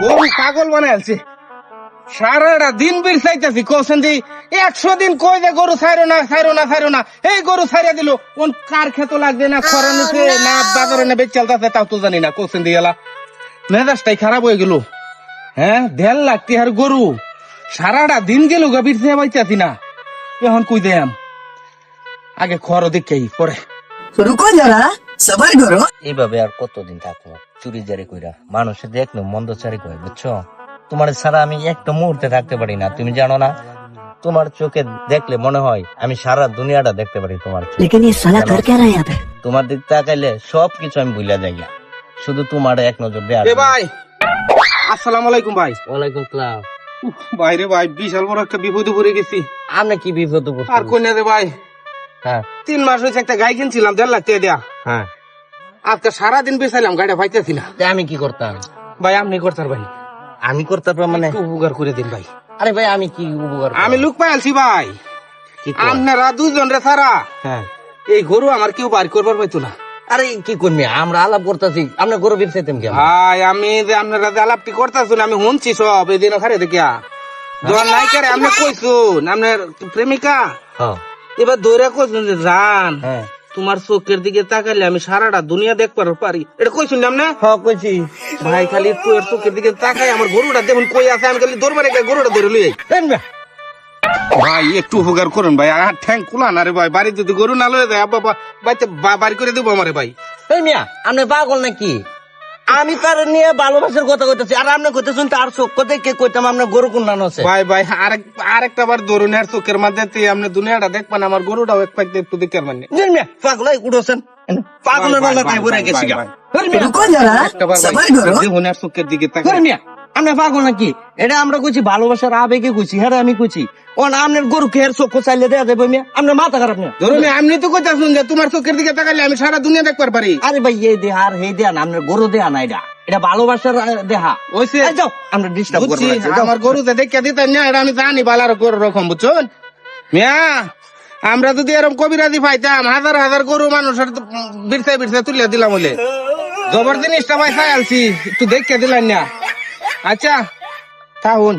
গরু পাগল বানাইছে, সারাটা দিন বের চাইতেছি, কোসেন দি 100 দিন কই যে গরু ছাইরো না, এই গরু ছাইরা দিল, কোন কার খেতো লাগবে না, খরা নিছে না বাজারে না বেচ চলতেছে তাও তো জানি না, কোসেন দি এলা মেজাজটাই খারাপ হয়ে গেল। হ্যাঁ 1.5 লাখ টাকার গরু, সারাটা দিন গেল গা বিরছে পাইতাছি না, এখন কই দেয়াম, আগে খর দেখেই পরে। রুকো যারা, সবাই করো। এইভাবে আর কতদিন থাকবো চুরি জারি কইরা, মানুষে দেখলো মন্দ চারি কয়, বুঝছো? তোমার ছাড়া আমি একটা মুহূর্তে থাকতে পারি না, তুমি জানো না? তোমার চোখে দেখলে মনে হয় আমি সারা দুনিয়াটা দেখতে পারি তোমার চোখে। लेकिन ये साला कर क्या रहा है यहाँ पे? তোমার দিক তাকাইলে সবকিছু আমি ভুলে যাই, শুধু তোমার এক নজর দেয়া। এ ভাই, আসসালামু আলাইকুম ভাই। ওয়ালাইকুম সালাম। ভাই রে ভাই, বিশাল বড় একটা বিপদে পড়ে গেছি। আপনি কি বিপদ আর কই না রে ভাই, হ্যাঁ 3 মাস হয়েছে একটা গাই কিনছিলাম 1.5 লাখ টাকা দেয়া, হ্যাঁ, আজকে সারাদিন বেচাইলাম, গাড়িটা পাইতেছি না। তা আমি কি করতাম? ভাই আপনি করতার ভাই, আমি করতাম মানে? একটু উপকার করে দিন ভাই। আরে ভাই আমি কি উপকার করব? আমি লোক পাইছি ভাই, কি কর? আপনারা 2 জন রে ছাড়া হ্যাঁ, এই গরু আমার কেউ বার করবার পাইতো না। আরে কি করবি, আমরা আলাপ করতেছি, আপনি গরু বিরসাইতেন কেন? ভাই আমি যে আপনারা যে আলাপটি করতেছেন আমি শুনছি সব, এই দিন খারে দেখিয়া যখন নাই করে আপনি কইছুন আপনার প্রেমিকা, হ্যাঁ এবার দৌড়া কইছুন যে জান হ্যাঁ তোমার চোখের দিকে তাকাইলে আমি সারাটা দুনিয়া দেখবার পারি, এটা কইছুন না আপনি? হ্যাঁ কইছি। ভাই খালি তোর চোখের দিকে তাকাই আমার গরুটা দেখুন কই আছে, আমি খালি দৌড় মারে গরুটা ধরে লই আই। ভাই একটু উপকার করুন ভাই, আর ঠ্যাং কুলা না রে ভাই, বাড়ি যদি গরু না লয়ে যায় বাবা বাইতে বাড়ি করে দেবো আমারে ভাই। এই মিয়া আপনি পাগল নাকি? আমি তার নিয়ে ভালোবাসার কথা কইতেছি, আর আপনি কইতেছেন তার চোখ দেখে কইতাম আপনার গরু কোনখানে আছে। ভাই ভাই আরেকটা বার ধরুন আর চোখের মাঝে আপনি দুনিয়াটা দেখবেন, আমার গরুটাও এক পাইতে একটু দেখতে পারেন। মিয়া পাগল উঠোছেন, পাগলের বেলা তাই বলে গেছি গা। रुको जरा, सबर करो। দেখুন আর চোখের দিকে করে তাকাই। মিয়া আপনি পাগল নাকি? এটা আমরা কইছি ভালোবাসার আবেগে কইছি, হ্যাঁ আমি কইছি ওন আপনার গরু খেয়ার চোখ চাইলে দেয়া যাবে মিয়া? আপনার মাথা খারাপ মিয়া? ধরুন আপনি তো কইতাছেন যে তোমার চোখের দিকে তাকাইলে আমি সারা দুনিয়া দেখবার পারি। আরে ভাই এই দেহা আর এই দেহা না, আপনার গরু দেহা না, এটা এটা ভালোবাসার দেহা। ওইসে এই যাও আমরা ডিস্টার্ব বুঝছি, করবো না, আমার গরুতে দেখে দিতেন না, এটা আমি জানি বালার গরু রকম, বুঝছেন মিয়া? আমরা যদি এরকম কবিরাজি পাইতাম হাজার হাজার গরু মানুষের বিরসায় তুলে দিলাম বলে, জবর জিনিসটা ভাই খাই আলছি, একটু দেখে দিলেন না। আচ্ছা থাকুন।